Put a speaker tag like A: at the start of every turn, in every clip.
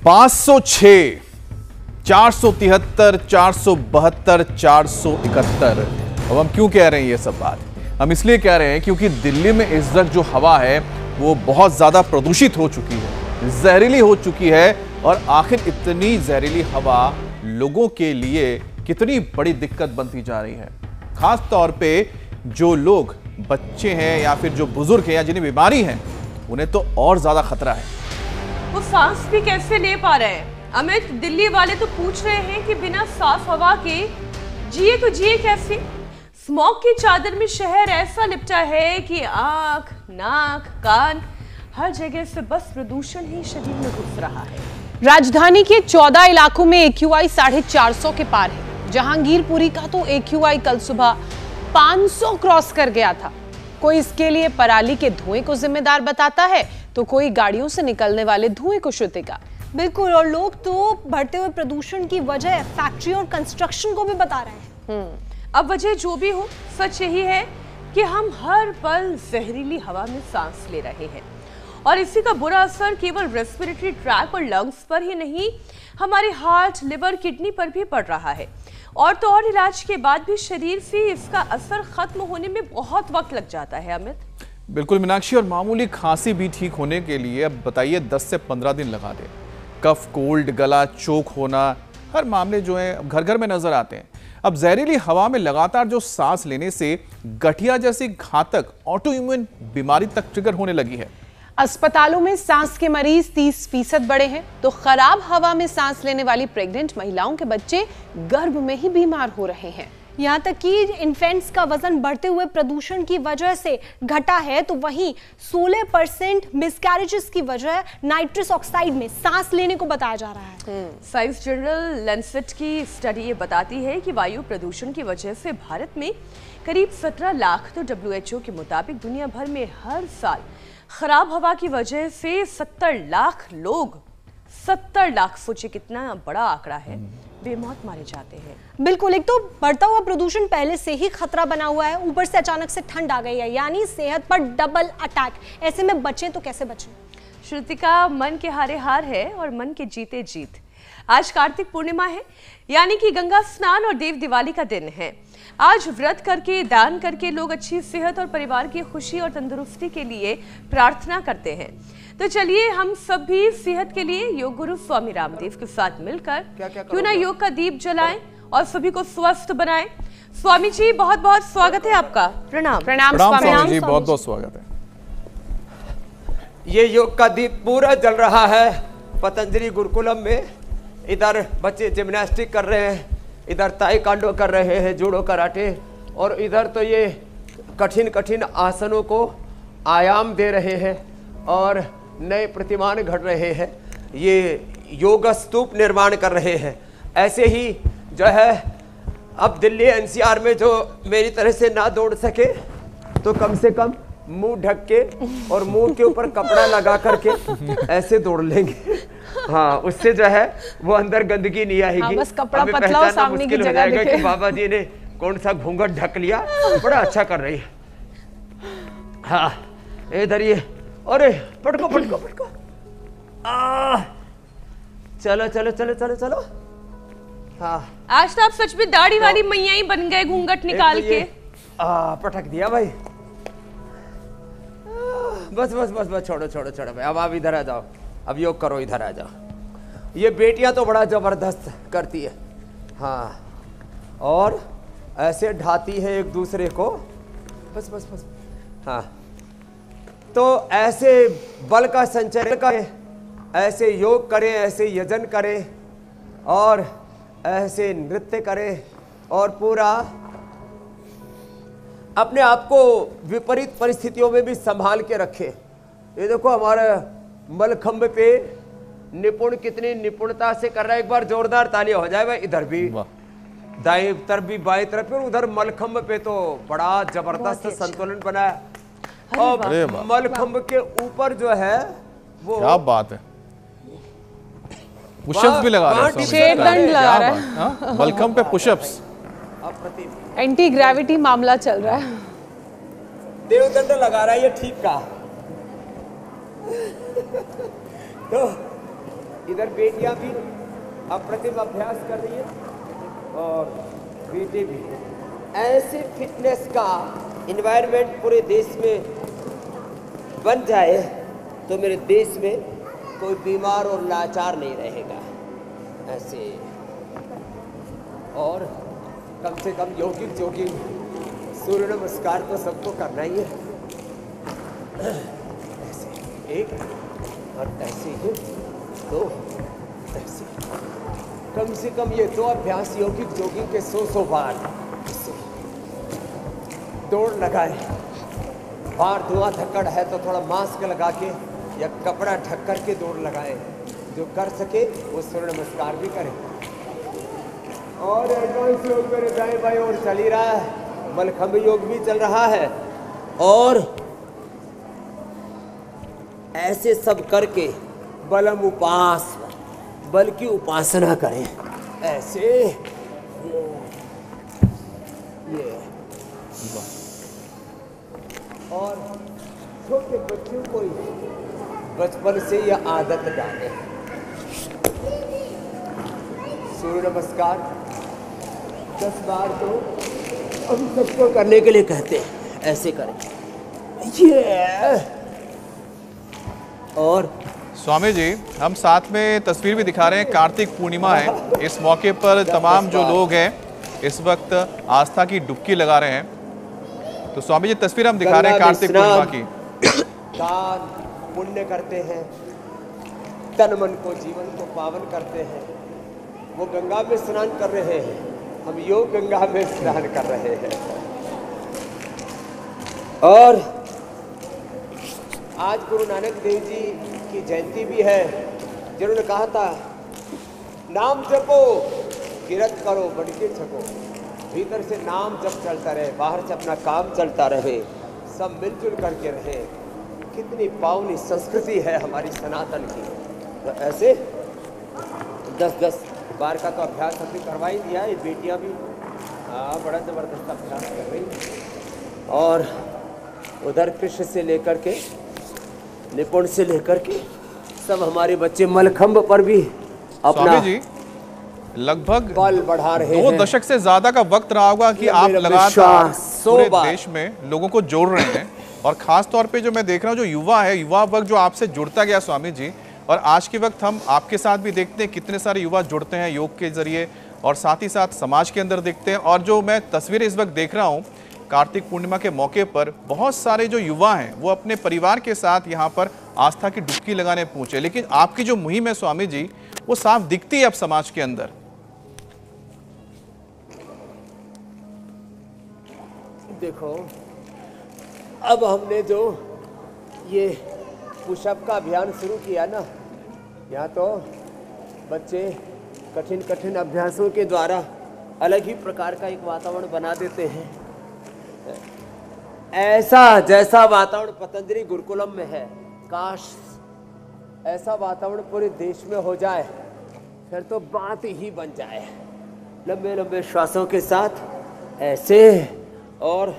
A: 506, 473, 472, 471। अब हम क्यों कह रहे हैं ये सब बात? हम इसलिए कह रहे हैं क्योंकि दिल्ली में इस वक्त जो हवा है वो बहुत ज्यादा प्रदूषित हो चुकी है, जहरीली हो चुकी है। और आखिर इतनी जहरीली हवा लोगों के लिए कितनी बड़ी दिक्कत बनती जा रही है। खास तौर पे जो लोग बच्चे हैं या फिर जो बुजुर्ग हैं या जिन्हें बीमारी है, उन्हें तो और ज्यादा खतरा है।
B: वो सांस भी कैसे ले पा रहे हैं? अमित, दिल्ली वाले तो पूछ रहे हैं कि बिना साफ हवा के जिए तो जिए कैसे? स्मॉग की चादर में शहर ऐसा लिपटा है कि आंख, नाक, कान, हर जगह से बस प्रदूषण ही शरीर में घुस रहा है।
C: राजधानी के 14 इलाकों में AQI 450 के पार है। जहांगीरपुरी का तो AQI कल सुबह 500 क्रॉस कर गया था। कोई इसके लिए पराली के धुएं को जिम्मेदार बताता है तो कोई गाड़ियों से निकलने वाले धुएं को श्रुतिका।
D: बिल्कुल, और लोग तो बढ़ते हुए प्रदूषण की वजह फैक्ट्री और कंस्ट्रक्शन को भी बता रहे हैं।
B: अब वजह जो भी हो, सच यही है कि हम हर पल जहरीली हवा में सांस ले रहे हैं और इसी का बुरा असर केवल रेस्पिरेटरी ट्रैक और लंग्स पर ही नहीं, हमारे हार्ट, लिवर, किडनी पर भी पड़ रहा है। और तो और इलाज के बाद भी शरीर से इसका असर खत्म होने में बहुत वक्त लग जाता है। अमित,
A: बिल्कुल मीनाक्षी, और मामूली खांसी भी ठीक होने के लिए अब बताइए 10 से 15 दिन लगा दे। कफ, कोल्ड, गला चोक होना, हर मामले जो है घर घर में नजर आते हैं। अब जहरीली हवा में लगातार जो सांस लेने से गठिया जैसी घातक ऑटो इम्यून बीमारी तक ट्रिगर होने लगी है।
C: अस्पतालों में सांस के मरीज 30% बढ़े हैं तो खराब हवा में सांस लेने वाली प्रेग्नेंट महिलाओं के बच्चे गर्भ में ही बीमार हो रहे हैं।
D: यहाँ तक कि इन्फेंट्स का वजन बढ़ते हुए प्रदूषण की वजह से घटा है, तो वहीं 16% मिसकैरेजेस की वजह नाइट्रस ऑक्साइड में सांस लेने को बताया जा रहा है।
B: साइंस जर्नल लैंसेट की स्टडी ये बताती है कि वायु प्रदूषण की वजह से भारत में करीब 17 लाख, तो WHO के मुताबिक दुनिया भर में हर साल खराब हवा की वजह से 70 लाख लोग, 70 लाख, सोचिए कितना बड़ा आंकड़ा है, बेमौत मारे जाते हैं।
D: बिल्कुल, एक तो बढ़ता हुआ प्रदूषण पहले से ही खतरा बना हुआ है, ऊपर से अचानक से ठंड आ गई है, यानी सेहत पर डबल अटैक। ऐसे में बचें तो कैसे बचें?
B: श्रुतिका, मन के हारे हार है और मन के जीते जीत। आज कार्तिक पूर्णिमा है, यानी कि गंगा स्नान और देव दिवाली का दिन है। आज व्रत करके, दान करके लोग अच्छी सेहत और परिवार की खुशी और तंदुरुस्ती के लिए प्रार्थना करते हैं। तो चलिए हम सब भी सेहत के लिए योग गुरु स्वामी रामदेव के साथ मिलकर क्यों ना योग का दीप जलाएं और सभी को स्वस्थ बनाएं। स्वामी जी, बहुत बहुत स्वागत है आपका। प्रणाम।
C: प्रणाम
A: स्वामी जी, बहुत बहुत स्वागत है।
E: ये योग का दीप पूरा जल रहा है पतंजलि गुरुकुलम में। इधर बच्चे जिम्नास्टिक कर रहे हैं, इधर ताइक्वांडो कर रहे हैं, जूडो कराटे, और इधर तो ये कठिन कठिन आसनों को आयाम दे रहे हैं और नए प्रतिमान घट रहे हैं। ये योग स्तूप निर्माण कर रहे हैं। ऐसे ही जो है अब दिल्ली NCR में जो मेरी तरह से ना दौड़ सके तो कम से कम मुंह ढक के और मुंह के ऊपर कपड़ा लगा करके ऐसे दौड़ लेंगे। हाँ, उससे जो है वो अंदर गंदगी नहीं आएगी।
C: हाँ, बस कपड़ा पतला और सामने की जगह दिखे।
E: कि बाबा जी ने कौन सा घूंघट ढक लिया, बड़ा अच्छा कर रही है। हाँ, इधर ये, अरे पटको पटको पटको, चलो चलो चलो चलो चलो। हाँ,
B: आज तो आप सच में दाढ़ी वाली मैया ही बन गए घूंघट निकाल के।
E: पटक दिया भाई। बस बस बस बस, छोड़ो छोड़ो छोड़ो भाई। अब आप इधर आ जाओ, अब योग करो, इधर आ जाओ। ये बेटियां तो बड़ा जबरदस्त करती है। हाँ, और ऐसे ढाती है एक दूसरे को। बस बस बस। हाँ, तो ऐसे बल का संचय करें, ऐसे योग करें, ऐसे यजन करें और ऐसे नृत्य करें और पूरा अपने आप को विपरीत परिस्थितियों में भी संभाल के रखें। ये देखो हमारे मलखंभ पे निपुण कितनी निपुणता से कर रहा है। एक बार जोरदार ताली हो जाए भाई। इधर भी दाएं तरफ भी बाएं तरफ भी, उधर मलखंभ पे तो बड़ा जबरदस्त संतुलन बनाया। और मलखंभ के ऊपर जो है वो, क्या
A: बात है, पुशअप्स भी लगा रहे हैं,
C: शेरदंड लगा रहा है
A: मलखंभ पे पुशअप्स।
C: एंटी ग्रेविटी मामला चल रहा है।
E: देवदंड लगा रहा है, ये ठीक कहा। तो इधर बेटियां भी अप्रतिम अभ्यास कर रही है और बेटे भी। ऐसे फिटनेस का इन्वायरमेंट पूरे देश में बन जाए तो मेरे देश में कोई बीमार और लाचार नहीं रहेगा। ऐसे और कम से कम यौगिक जोगिक सूर्य नमस्कार तो सबको करना ही है। ऐसे एक और ऐसे ही दो, ऐसे कम से कम ये 2 अभ्यास यौगिक जोगिक के 100 बार दौड़ लगाए। बाहर धुआं धक्कड़ है तो थोड़ा मास्क लगा के या कपड़ा ढक कर के दौड़ लगाए। जो कर सके वो सूर्य नमस्कार भी करे। और एडवांस योग मेरे दाएं बाएं और चल ही रहा है, मलखंभ योग भी चल रहा है। और ऐसे सब करके बलम उपास बल की उपासना करें। ऐसे ये और छोटे बच्चों को बचपन से यह आदत डालें। सूर्य नमस्कार 10 बार तो हम सबको करने के लिए कहते हैं। ऐसे करें ये। और
A: स्वामी जी, हम साथ में तस्वीर भी दिखा रहे हैं। कार्तिक पूर्णिमा है, इस मौके पर तमाम जो लोग हैं इस वक्त आस्था की डुबकी लगा रहे हैं। तो स्वामी जी, तस्वीर हम दिखा रहे हैं कार्तिक पूर्णिमा की।
E: दान पुण्य करते हैं, तन मन को जीवन को पावन करते हैं। वो गंगा में स्नान कर रहे हैं, हम योग गंगा में स्नान कर रहे हैं। और आज गुरु नानक देव जी की जयंती भी है, जिन्होंने कहा था नाम जपो किरत करो बढ़ के छको। भीतर से नाम जप चलता रहे, बाहर से अपना काम चलता रहे, सब मिलजुल करके रहे। कितनी पावनी संस्कृति है हमारी सनातन की। तो ऐसे 10-10 बार का तो अभ्यास हमने करवा ही दिया। ये बेटियां भी बड़ा ज़बरदस्त अभ्यास कर रही। और उधर कृष्ण से लेकर के निपुण से लेकर के सब हमारे बच्चे मलखंभ पर भी अपना
A: जी लगभग
E: बल बढ़ा रहे हैं।
A: 2 दशक से ज्यादा का वक्त रहा होगा कि आप लगातार पूरे देश में लोगों को जोड़ रहे हैं। और खास तौर पे जो मैं देख रहा हूँ, जो युवा है, युवा वर्ग जो आपसे जुड़ता गया स्वामी जी, और आज के वक्त हम आपके साथ भी देखते हैं कितने सारे युवा जुड़ते हैं योग के जरिए, और साथ ही साथ समाज के अंदर देखते हैं। और जो मैं तस्वीरें इस वक्त देख रहा हूँ कार्तिक पूर्णिमा के मौके पर, बहुत सारे जो युवा हैं वो अपने परिवार के साथ यहाँ पर आस्था की डुबकी लगाने पहुंचे। लेकिन आपकी जो मुहिम है स्वामी जी, वो साफ दिखती है अब समाज के अंदर।
E: देखो, अब हमने जो ये पुशअप का अभियान शुरू किया ना, यहाँ तो बच्चे कठिन कठिन अभ्यासों के द्वारा अलग ही प्रकार का एक वातावरण बना देते हैं। ऐसा जैसा वातावरण पतंजलि गुरुकुलम में है, काश ऐसा वातावरण पूरे देश में हो जाए, फिर तो बात ही बन जाए। लंबे लंबे श्वासों के साथ ऐसे और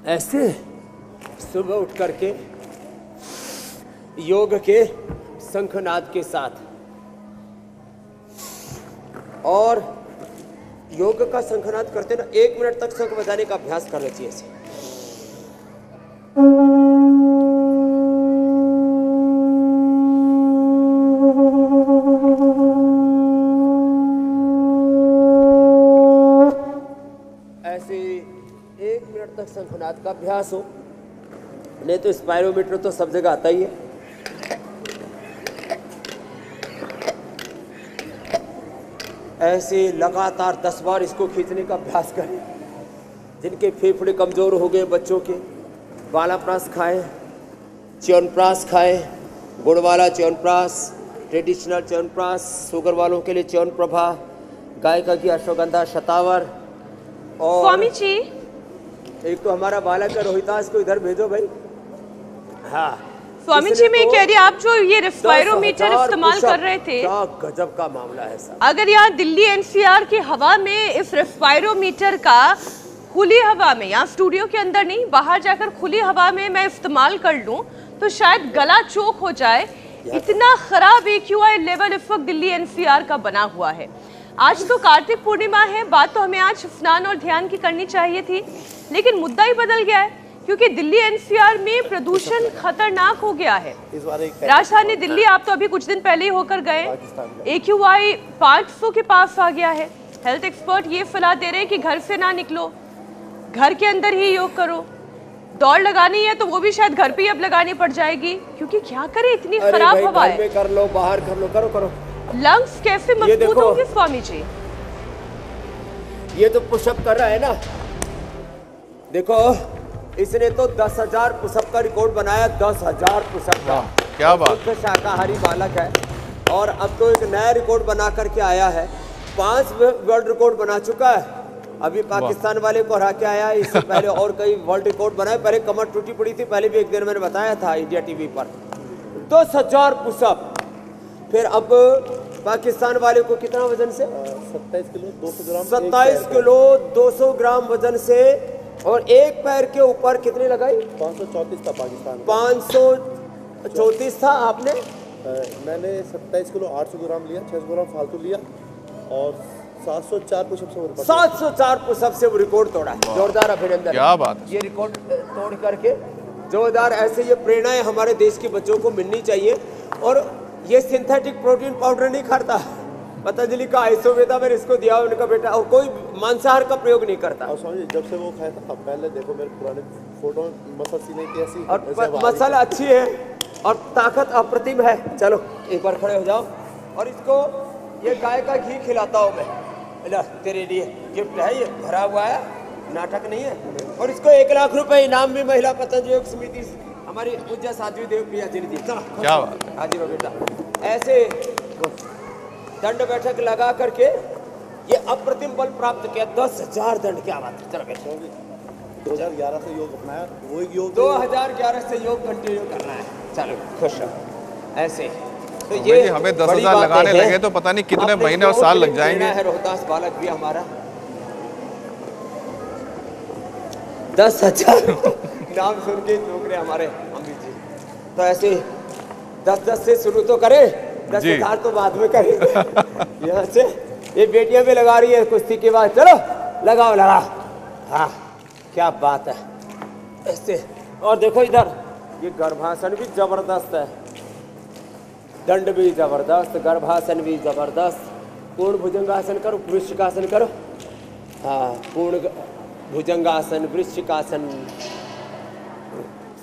E: ऐसे सुबह उठ करके योग के शंखनाद के साथ, और योग का शंखनाद करते ना 1 मिनट तक शंख बजाने का अभ्यास करना चाहिए। ऐसे 1 मिनट तक शंखनाद का अभ्यास हो, नहीं तो स्पायरोमीटर तो सब जगह आता ही है। ऐसे लगातार 10 बार इसको खींचने का अभ्यास करें। जिनके फेफड़े कमज़ोर हो गए बच्चों के, बालाप्रास खाएं, च्यवनप्राश खाएं, गुड़ वाला च्यवनप्राश, ट्रेडिशनल च्यवनप्राश, शुगर वालों के लिए च्यवनप्रभा, गाय का घी, अश्वगंधा, शतावर। और
B: स्वामी जी,
E: एक तो हमारा बालक है रोहितास को इधर भेजो भाई। हाँ
B: स्वामी जी, मैं कह रही आप जो ये रेस्पायरोमीटर इस्तेमाल कर रहे थे,
E: क्या गजब का मामला है सर।
B: अगर यहाँ दिल्ली एनसीआर की हवा में इस रेस्पायरोमीटर का खुली हवा में, यहाँ स्टूडियो के अंदर नहीं, बाहर जाकर खुली हवा में मैं इस्तेमाल कर लूं तो शायद गला चोक हो जाए, इतना खराब AQI लेवल इस वक्त दिल्ली NCR का बना हुआ है। आज तो कार्तिक पूर्णिमा है, बात तो हमें आज स्नान और ध्यान की करनी चाहिए थी, लेकिन मुद्दा ही बदल गया है क्योंकि दिल्ली NCR में प्रदूषण खतरनाक हो गया है। राजधानी दिल्ली आप तो अभी कुछ दिन पहले ही होकर गए, AQI 500 के पास आ गया है। हेल्थ एक्सपर्ट ये सलाह दे रहे हैं कि घर से ना निकलो, घर के अंदर ही योग करो। दौड़ लगानी है तो वो भी शायद घर पे ही अब लगानी पड़ जाएगी, क्योंकि क्या करे इतनी खराब हवा है।
E: कर लो, बाहर कर लो, करो।
B: लंग्स कैसे मजबूत होंगे स्वामी जी?
E: ये तो पुशअप कर रहा है ना, देखो इसने तो 10,000 पुशअप का रिकॉर्ड बनाया। 10,000 पुशअप का,
A: क्या बात।
E: तो शाकाहारी बालक है और अब तो एक नया रिकॉर्ड बना करके आया है। 5 वर्ल्ड रिकॉर्ड बना चुका है। अभी पाकिस्तान वाले को हरा के आया, इससे पहले और कई वर्ल्ड रिकॉर्ड बनाए। पहले कमर टूटी पड़ी थी, पहले भी एक दिन मैंने बताया था इंडिया टीवी पर। 10,000 पुशअप। फिर अब पाकिस्तान वाले को कितना वजन से?
F: 27 किलो 200 ग्राम।
E: 27 किलो 200 ग्राम वजन से, और एक पैर के ऊपर कितने लगाई?
F: 534 था पाकिस्तान।
E: 534 था। आपने?
F: मैंने 27 किलो 800 ग्राम लिया, 600 ग्राम फालतू लिया और 704 पुशअप से
E: 704 पुशअप से वो रिकॉर्ड तोड़ा। जोरदार अभिनंदन।
A: क्या बात है।
E: ये रिकॉर्ड तोड़ करके जोरदार। ऐसे ये प्रेरणाएं हमारे देश के बच्चों को मिलनी चाहिए। और ये सिंथेटिक प्रोटीन पाउडर नहीं खाता, पतंजलि का आइसोवेदा मैंने इसको दिया उनका बेटा, और कोई मांसाहार का प्रयोग नहीं करता।
F: और स्वामी जी जब से वो खाया था, पहले देखो मेरे पुराने फोटो मसल सी नहीं थी ऐसी,
E: और मसल अच्छी है और ताकत अप्रतिम है। चलो एक बार खड़े हो जाओ। और इसको ये गाय का घी खिलाता हूँ मैं, तेरे लिए गिफ्ट है, ये भरा हुआ है, नाटक नहीं है। और इसको 1 लाख रुपए इनाम भी महिला पतंजलि योग समिति हमारी पूज्य साध्वी देव प्रिया जी ने दी।
A: क्या बात है।
E: हाजिर हो बेटा। ऐसे दंड बैठक लगा करके ये अप्रतिम बल प्राप्त किया। 10,000 दंड। क्या बात है। चलो बेटा।
F: 2011 से योग अपनाया, वो योग
E: 2011 से योग कंटिन्यू करना है। चलो खुश रहो। ऐसे तो
A: ये हमें 10,000 लगाने लगे तो पता नहीं कितने महीने और साल लग जाएंगे।
E: है रोहतास बालक भी हमारा 10,000 नाम सुन के लोग रहे हमारे अमित जी। तो ऐसे 10-10 से शुरू तो करें, 10,000 तो बाद में करेंगे। यहाँ से ये बेटियां भी लगा रही है कुश्ती के बाद। चलो लगाओ। हाँ क्या बात है। ऐसे और देखो इधर ये गर्भासन भी जबरदस्त है, दंड भी जबरदस्त, गर्भासन भी जबरदस्त। पूर्ण भुजंगासन करो, वृश्चिकासन करो। हाँ पूर्ण भुजंगासन, वृश्चिकासन,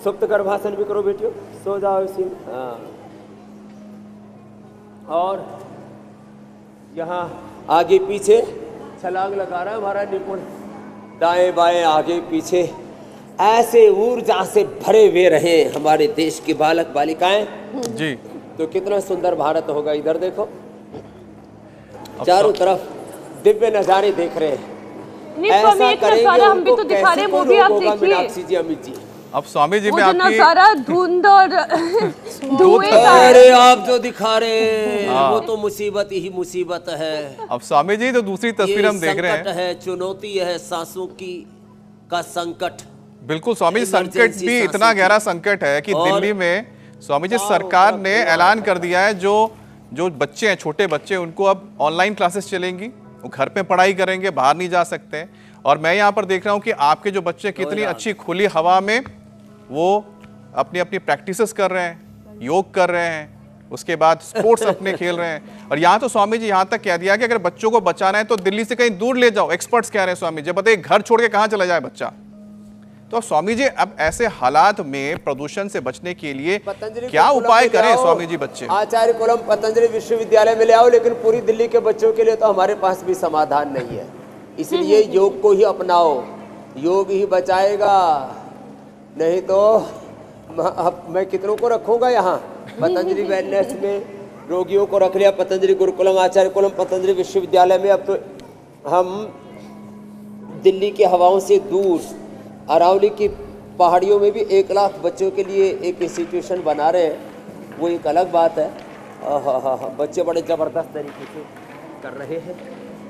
E: सुप्त गर्भासन भी करो बेटियों। सो जाओ इसी। हाँ और यहाँ आगे पीछे छलांग लगा रहा है हमारा निपुण। दाएं बाएं आगे पीछे ऐसे ऊर्जा से भरे हुए रहे हमारे देश के बालक बालिकाएं
A: जी।
E: तो कितना सुंदर भारत होगा। इधर देखो चारों तरफ दिव्य नजारे देख रहे हैं। ऐसा करेंगे हम भी तो दिखा रहे हैं, वो भी आप देखिए मीनाक्षी जी, अमित जी।
A: अब स्वामी जी
B: वो
A: में
B: जो
A: आपकी
B: नजारा धुंध और धुएं का है।
E: अरे आप जो दिखा रहे हैं वो तो मुसीबत ही मुसीबत है।
A: अब स्वामी जी तो दूसरी तस्वीर हम देख रहे हैं।
E: संकट है, चुनौती है, सांसों की का संकट।
A: बिल्कुल स्वामी जी, संकट भी इतना गहरा संकट है कि दिल्ली में स्वामी जी सरकार ने ऐलान कर दिया है जो बच्चे हैं, छोटे बच्चे, उनको अब ऑनलाइन क्लासेस चलेंगी, वो घर पे पढ़ाई करेंगे, बाहर नहीं जा सकते। और मैं यहाँ पर देख रहा हूँ कि आपके जो बच्चे कितनी अच्छी खुली हवा में वो अपनी अपनी प्रैक्टिसेस कर रहे हैं, योग कर रहे हैं, उसके बाद स्पोर्ट्स अपने खेल रहे हैं। और यहाँ तो स्वामी जी यहाँ तक कह दिया कि अगर बच्चों को बचाना है तो दिल्ली से कहीं दूर ले जाओ। एक्सपर्ट्स कह रहे हैं स्वामी जी, बताइए घर छोड़ के कहाँ चला जाए बच्चा। तो स्वामी जी अब ऐसे हालात में प्रदूषण से बचने के लिए क्या उपाय करें स्वामी जी बच्चे?
E: आचार्य कुलम पतंजलि विश्वविद्यालय में ले आओ, लेकिन पूरी दिल्ली के बच्चों के लिए तो हमारे पास भी समाधान नहीं है। इसलिए योग को ही अपनाओ, योग ही बचाएगा। नहीं तो मैं कितनों को रखूंगा यहाँ। पतंजलि वेलनेस में रोगियों को रख लिया, पतंजलि गुरुकुलम, आचार्य कुलम पतंजलि विश्वविद्यालय में। अब तो हम दिल्ली की हवाओं से दूर अरावली की पहाड़ियों में भी 1 लाख बच्चों के लिए एक इंस्टीट्यूशन बना रहे हैं। वो एक अलग बात है। बच्चे बड़े जबरदस्त तरीके से कर रहे हैं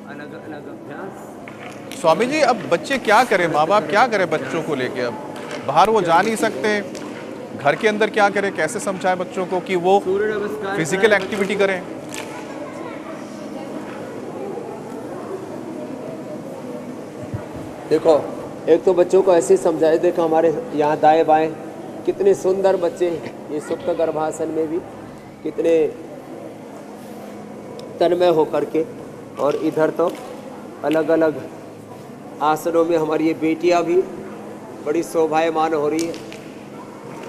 E: अलग अलग अभ्यास।
A: स्वामी जी अब बच्चे क्या करें, माँ बाप क्या करें बच्चों को लेके? अब बाहर वो जा नहीं सकते, घर के अंदर क्या करें, कैसे समझाएं बच्चों को कि वो
E: सूर्य नमस्कार
A: फिजिकल एक्टिविटी करें?
E: देखो, एक तो बच्चों को ऐसे समझाए, देखो हमारे यहाँ दाएं बाएं कितने सुंदर बच्चे, ये सुप्त गर्भासन में भी कितने तन्मय होकर के, और इधर तो अलग अलग आसनों में हमारी ये बेटियां भी बड़ी शोभायमान हो रही है।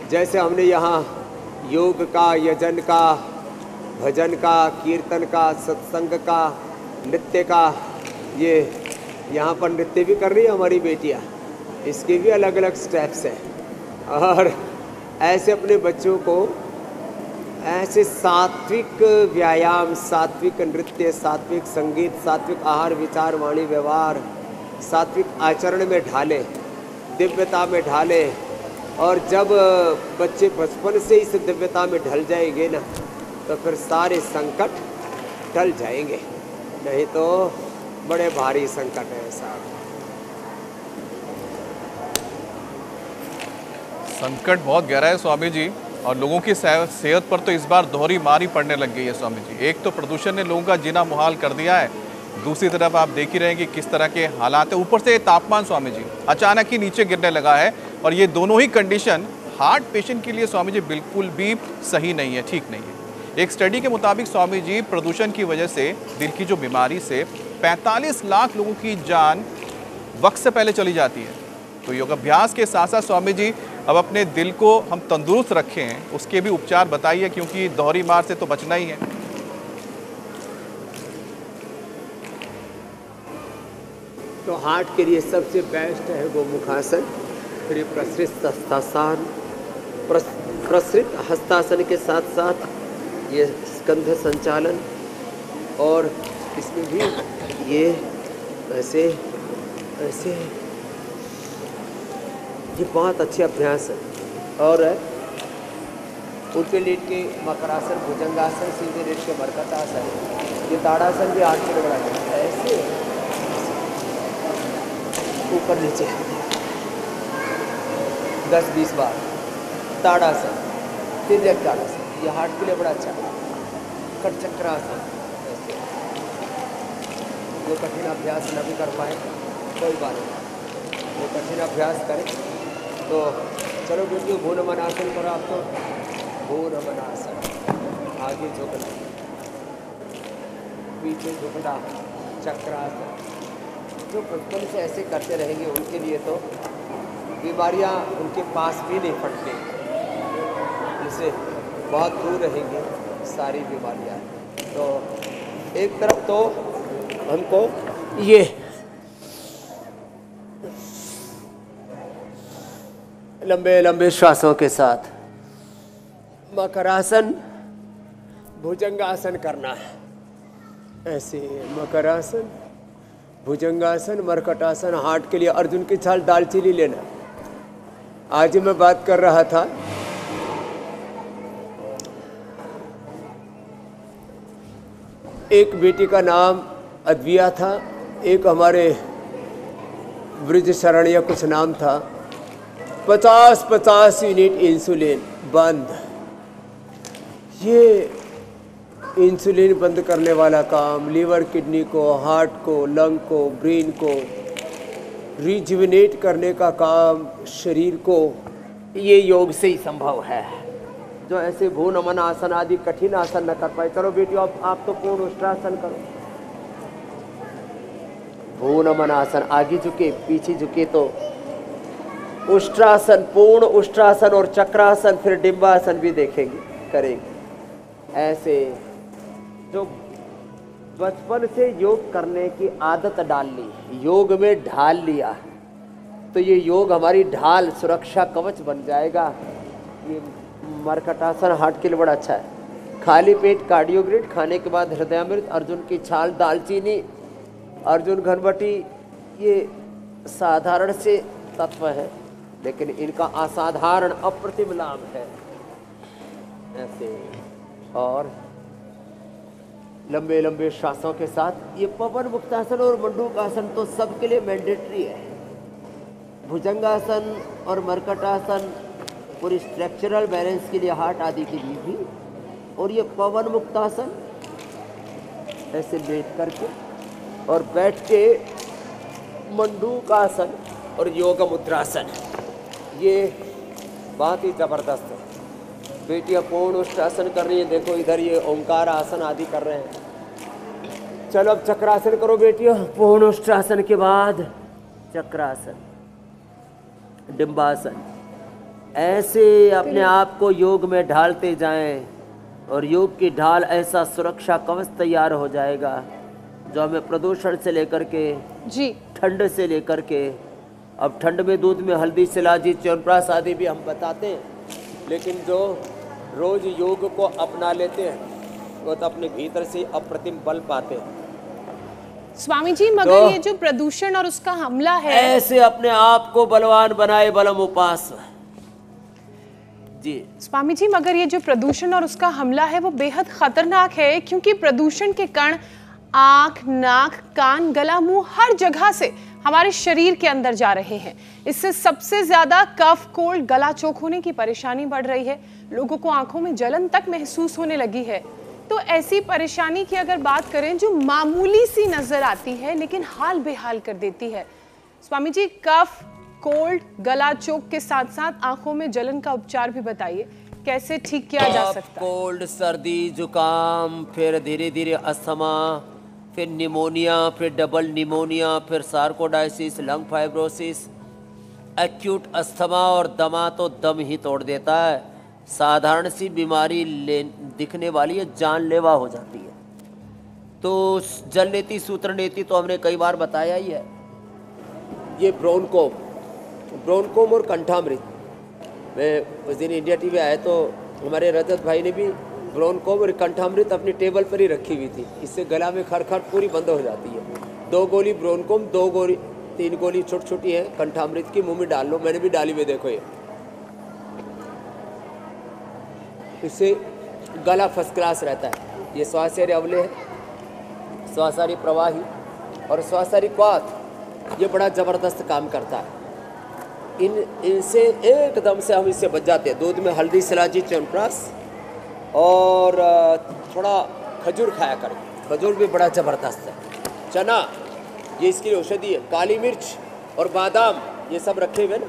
E: जैसे हमने यहाँ योग का, यजन का, भजन का, कीर्तन का, सत्संग का, नृत्य का, ये यहाँ पर नृत्य भी कर रही है हमारी बेटियाँ, इसके भी अलग अलग स्टेप्स हैं। और ऐसे अपने बच्चों को ऐसे सात्विक व्यायाम, सात्विक नृत्य, सात्विक संगीत, सात्विक आहार विचार वाणी व्यवहार, सात्विक आचरण में ढालें, दिव्यता में ढालें। और जब बच्चे बचपन से इस दिव्यता में ढल जाएंगे ना, तो फिर सारे संकट टल जाएंगे, नहीं तो बड़े भारी संकट है साहब।
A: संकट बहुत गहरा है स्वामी जी, और लोगों की सेहत पर तो इस बार दोहरी मार ही पड़ने लग गई है स्वामी जी। एक तो प्रदूषण ने लोगों का जीना मुहाल कर दिया है, दूसरी तरफ आप देख ही रहे हैं कि किस तरह के हालात है। ऊपर से तापमान स्वामी जी अचानक ही नीचे गिरने लगा है, और ये दोनों ही कंडीशन हार्ट पेशेंट के लिए स्वामी जी बिल्कुल भी सही नहीं है, ठीक नहीं है। एक स्टडी के मुताबिक स्वामी जी प्रदूषण की वजह से दिल की जो बीमारी से 45 लाख लोगों की जान वक्त से पहले चली जाती है। तो योगाभ्यास के साथ साथ स्वामी जी अब अपने दिल को हम तंदुरुस्त रखें, उसके भी उपचार बताइए, क्योंकि दोहरी मार से तो बचना ही है।
E: तो हार्ट के लिए सबसे बेस्ट है गोमुखासन, फिर प्रसृत हस्तासन, प्रसृत हस्तासन के साथ साथ ये स्कंध संचालन, और इसमें भी ये ऐसे ऐसे, ये बहुत अच्छे अभ्यास है। और उल्टे लेट के मकरासन, भुजंगासन, सीधे लेट के मरकटासन, ये ताड़ासन भी हाथ से लगा है, ऐसे ऊपर नीचे 10-20 बार ताड़ासन, तिर्यक ताड़ासन, ये हार्ट के लिए बड़ा अच्छा है। कटचक्रासन, ऐसे जो कठिन अभ्यास न भी कर पाए कोई बात नहीं, वो कठिन अभ्यास करें तो चलो बेटियों, भू नमन आसन करो। आप तो भू नमन आसन, आगे झुकना, पीछे झुकना, चक्रासन। जो बचपन से ऐसे करते रहेंगे उनके लिए तो बीमारियां उनके पास भी नहीं फटती, जिससे बहुत दूर रहेंगे सारी बीमारियां। तो एक तरफ तो हमको ये लंबे लंबे श्वासों के साथ मकरासन, भुजंगासन करना है, ऐसे मकरासन, भुजंगासन, मरकटासन। हार्ट के लिए अर्जुन की छाल दालचीनी लेना। आज मैं बात कर रहा था, एक बेटी का नाम अद्विया था, एक हमारे ब्रिज शरण या कुछ नाम था। 50-50 यूनिट इंसुलिन बंद। ये इंसुलिन बंद करने वाला काम लीवर, किडनी को, हार्ट को, लंग को, ब्रेन को रिजुविनेट करने का काम शरीर को, ये योग से ही संभव है। जो ऐसे भू नमन आसन आदि कठिन आसन न कर पाए, चलो बेटियों आप तो पूर्ण उष्ट्रासन करो। भू नमन आसन, आगे झुके पीछे झुके तो उष्ट्रासन, पूर्ण उष्ट्रासन और चक्रासन, फिर डिम्बासन भी देखेंगे, करेंगे। ऐसे जो बचपन से योग करने की आदत डाल ली, योग में ढाल लिया, तो ये योग हमारी ढाल, सुरक्षा कवच बन जाएगा। ये मरकटासन हार्ट के लिए बड़ा अच्छा है। खाली पेट कार्डियोग्रिड, खाने के बाद हृदयामृत, अर्जुन की छाल, दालचीनी, अर्जुन घनबटी, ये साधारण से तत्व है, लेकिन इनका असाधारण अप्रतिम लाभ है। ऐसे और लंबे लंबे श्वासों के साथ ये पवन मुक्तासन और मंडूकासन तो सबके लिए मैंडेटरी है। भुजंगासन और मरकटासन और स्ट्रक्चरल बैलेंस के लिए, हार्ट आदि के लिए भी। और ये पवन मुक्तासन, ऐसे लेट करके और बैठ के मंडूकासन और योग मुद्रासन, ये बहुत ही ज़बरदस्त है। बेटियाँ पूर्ण उष्टासन कर रही है, देखो इधर ये ओंकार आसन आदि कर रहे हैं। चलो अब चक्रासन करो बेटियों। पूर्ण उष्टासन के बाद चक्रासन, डिम्बासन। ऐसे अपने आप को योग में ढालते जाएं और योग की ढाल ऐसा सुरक्षा कवच तैयार हो जाएगा जो हमें प्रदूषण से लेकर के
C: जी,
E: ठंड से लेकर के, अब ठंड में दूध में हल्दी, शिलाजीत, च्यवनप्राश आदि भी हम बताते हैं, लेकिन जो रोज योग को अपना लेते हैं वो तो अपने भीतर से अप्रतिम बल पाते हैं।
C: स्वामी जी, मगर
E: तो
C: ये जो प्रदूषण और उसका हमला है,
E: ऐसे अपने आप को बलवान बनाए बलम उपास जी।
C: स्वामी जी, मगर ये जो प्रदूषण और उसका हमला है वो बेहद खतरनाक है, क्योंकि प्रदूषण के कण आंख, नाक, कान, गला, मुंह हर जगह से हमारे शरीर के अंदर जा रहे हैं। इससे सबसे ज्यादा कफ, कोल्ड, गला चोक होने की परेशानी बढ़ रही है। लोगों को आंखों में जलन तक महसूस होने लगी है। तो ऐसी परेशानी की अगर बात करें जो मामूली सी नजर आती है लेकिन हाल बेहाल कर देती है, स्वामी जी, कफ, कोल्ड, गला चोक के साथ साथ आंखों में जलन का उपचार भी बताइए, कैसे ठीक किया जा सकता है?
E: कोल्ड, सर्दी, जुकाम, फिर धीरे धीरे अस्थमा, फिर निमोनिया, फिर डबल निमोनिया, फिर सार्कोडायसिस, लंग फाइब्रोसिस, एक्यूट अस्थमा और दमा तो दम ही तोड़ देता है। साधारण सी बीमारी दिखने वाली है, जानलेवा हो जाती है। तो जल नीति, सूत्र नीति तो हमने कई बार बताया ही है। ये ब्रोनकोम और कंठामृत, मैं उस दिन इंडिया टीवी आया तो हमारे रजत भाई ने भी ब्रोनकोम और कंठामृत अपनी टेबल पर ही रखी हुई थी। इससे गला में खरखर पूरी बंद हो जाती है। 2 गोली ब्रोनकोम, 3 गोली छोटी छोटी है कंठामृत की, मुंह में डाल लो। मैंने भी डाली हुई, देखो ये। इससे गला फर्स्ट क्लास रहता है। ये श्वासारी अवले है, श्वासारी प्रवाही और श्वासारी क्वाथ, ये बड़ा ज़बरदस्त काम करता है। इनसे एकदम से हम इससे बच जाते हैं। दूध में हल्दी, शिलाजीत, च्यवनप्राश और थोड़ा खजूर खाया करें। खजूर भी बड़ा ज़बरदस्त है। चना, ये इसकी औषधि है। काली मिर्च और बादाम, ये सब रखे हुए ना।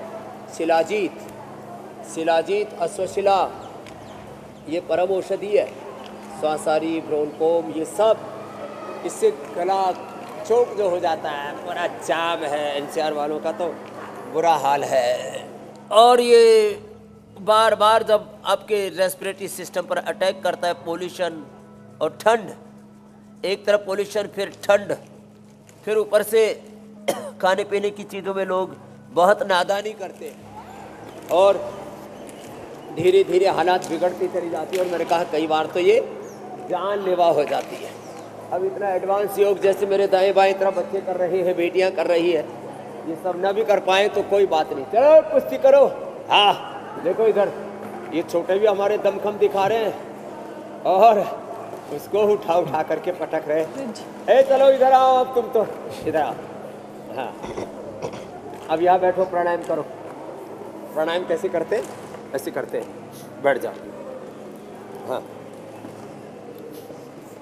E: शिलाजीत, अश्वशिला, ये परम औषधि है। श्वासारी, ब्रोनकोम, ये सब, इससे गला चोक जो हो जाता है, पूरा जाम है। एनसीआर वालों का तो बुरा हाल है। और ये बार बार जब आपके रेस्पिरेटरी सिस्टम पर अटैक करता है पोल्यूशन और ठंड, एक तरफ पोल्यूशन, फिर ठंड, फिर ऊपर से खाने पीने की चीज़ों में लोग बहुत नादानी करते हैं और धीरे धीरे हालात बिगड़ती चली जाती है। और मैंने कहा कई बार तो ये जानलेवा हो जाती है। अब इतना एडवांस योग जैसे मेरे दाएं बाएं तरफ बच्चे कर रहे हैं, बेटियां कर रही है, ये सब न भी कर पाए तो कोई बात नहीं। चलो कुश्ती करो। हाँ देखो इधर, ये छोटे भी हमारे दमखम दिखा रहे हैं और उसको उठा उठा करके पटक रहे हैं। चलो इधर आओ, अब तुम तो इधर आओ। हाँ, अब यहाँ बैठो, प्राणायाम करो। प्राणायाम कैसे करते? ऐसे करते हैं, बैठ जाओ। हाँ,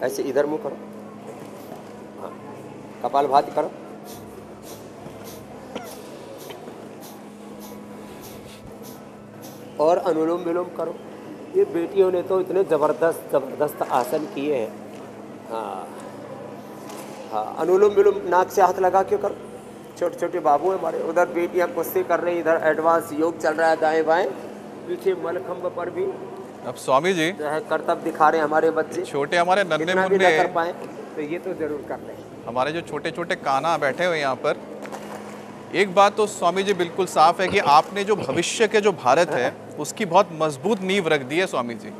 E: ऐसे इधर मुंह करो। हाँ, कपालभाति करो। और अनुलोम विलोम करो। ये बेटियों ने तो इतने ज़बरदस्त आसन किए हैं। हाँ हाँ, अनुलोम विलोम नाक से हाथ लगा के करो। छोटे छोटे बाबू हैं हमारे, उधर बेटियां कुश्ती कर रही, इधर एडवांस योग चल रहा है दाएं बाएं। पीछे मलखंभ पर भी
A: अब स्वामी जी
E: जो है करतब दिखा रहे हैं हमारे बच्चे।
A: छोटे हमारे नन्हे
E: इतना भी
A: मुन्ने
E: ना कर पाए तो ये तो जरूर कर लें।
A: हमारे जो छोटे छोटे कान्हा बैठे हुए यहाँ पर, एक बात तो स्वामी जी बिल्कुल साफ है कि आपने जो भविष्य के जो भारत है उसकी बहुत मजबूत नींव रख दी है स्वामी जी।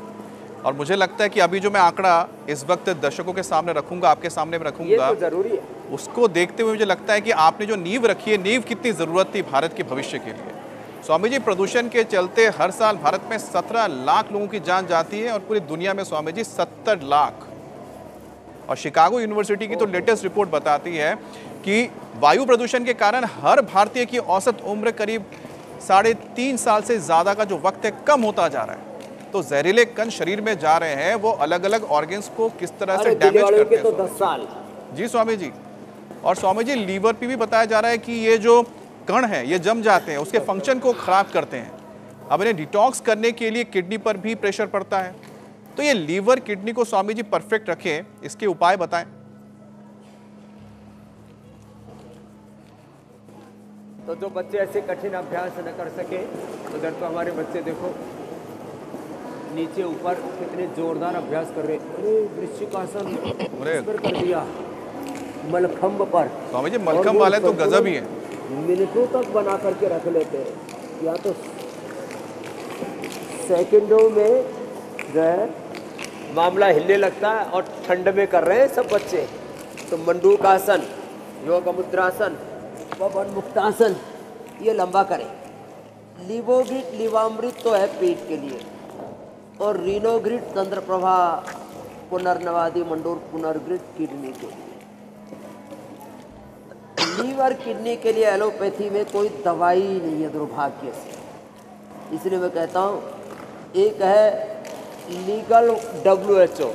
A: और मुझे लगता है कि अभी जो मैं आंकड़ा इस वक्त दर्शकों के सामने रखूंगा, आपके सामने में रखूंगा,
E: ये तो जरूरी है।
A: उसको देखते हुए मुझे लगता है कि आपने जो नींव रखी है, नींव कितनी ज़रूरत थी भारत के भविष्य के लिए। स्वामी जी, प्रदूषण के चलते हर साल भारत में 17 लाख लोगों की जान जाती है और पूरी दुनिया में स्वामी जी 70 लाख। और शिकागो यूनिवर्सिटी की तो लेटेस्ट रिपोर्ट बताती है कि वायु प्रदूषण के कारण हर भारतीय की औसत उम्र करीब 3.5 साल से ज़्यादा का जो वक्त है कम होता जा रहा है। तो जहरीले कण शरीर में जा रहे हैं, वो अलग अलग ऑर्गन्स को किस तरह से डैमेज करते हैं।
E: तो 10 साल
A: जी स्वामी जी। और स्वामी जी, लीवर पे भी बताया जा रहा है कि ये जो कण है ये जम जाते हैं, उसके फंक्शन को खराब करते हैं। अब इन्हें डिटॉक्स करने के लिए किडनी पर भी प्रेशर पड़ता है। तो ये लीवर किडनी को स्वामी जी परफेक्ट रखें, इसके उपाय बताएं।
E: तो जो बच्चे ऐसे कठिन अभ्यास न कर सके, उधर तो हमारे बच्चे देखो नीचे ऊपर कितने जोरदार अभ्यास कर रहे। अरे वृश्चिकासन पर कर दिया, मलखंब पर।
A: स्वामी जी मलखंब वाले तो गजब ही है,
E: मिनटों तक बना करके रख लेते हैं, या तो सेकंडों में जो है मामला हिलने लगता है। और ठंड में कर रहे हैं सब बच्चे। तो मंडूकासन, योग मुद्रासन, पवन मुक्तासन, ये लंबा करें। लिवोग्रिड लिवामृत तो है पेट के लिए, और रीनोग्रिड तंत्रप्रभा पुनर्नवादी मंडूर पुनर्ग्रिड किडनी के लिए। लीवर किडनी के लिए एलोपैथी में कोई दवाई नहीं है दुर्भाग्य से। इसलिए मैं कहता हूँ, एक है लीगल WHO,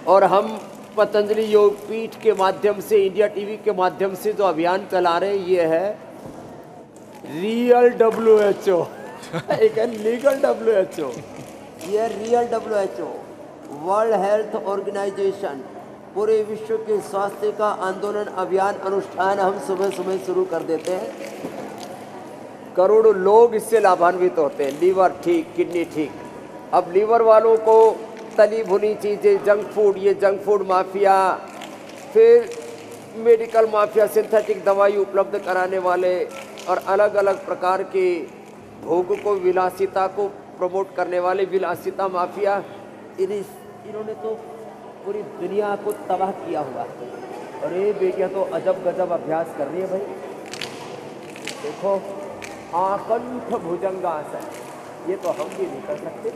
E: और हम पतंजलि योग पीठ के माध्यम से, इंडिया टीवी के माध्यम से जो अभियान चला रहे हैं, ये है रियल WHO। एक है लीगल WHO, ये real WHO। World health organization, पूरे विश्व के स्वास्थ्य का आंदोलन अभियान अनुष्ठान हम सुबह सुबह शुरू कर देते हैं। करोड़ों लोग इससे लाभान्वित होते हैं। लीवर ठीक, किडनी ठीक। अब लीवर वालों को तली भुनी चीज़ें, जंक फूड, ये जंक फूड माफिया, फिर मेडिकल माफिया, सिंथेटिक दवाई उपलब्ध कराने वाले, और अलग अलग प्रकार के भोग को, विलासिता को प्रमोट करने वाले विलासिता माफिया, इन्होंने तो पूरी दुनिया को तबाह किया हुआ है। और ये बेटियाँ तो अजब गजब अभ्यास कर रही है भाई। देखो, आकंठ भुजंगासन, ये तो हम भी नहीं कर सकते।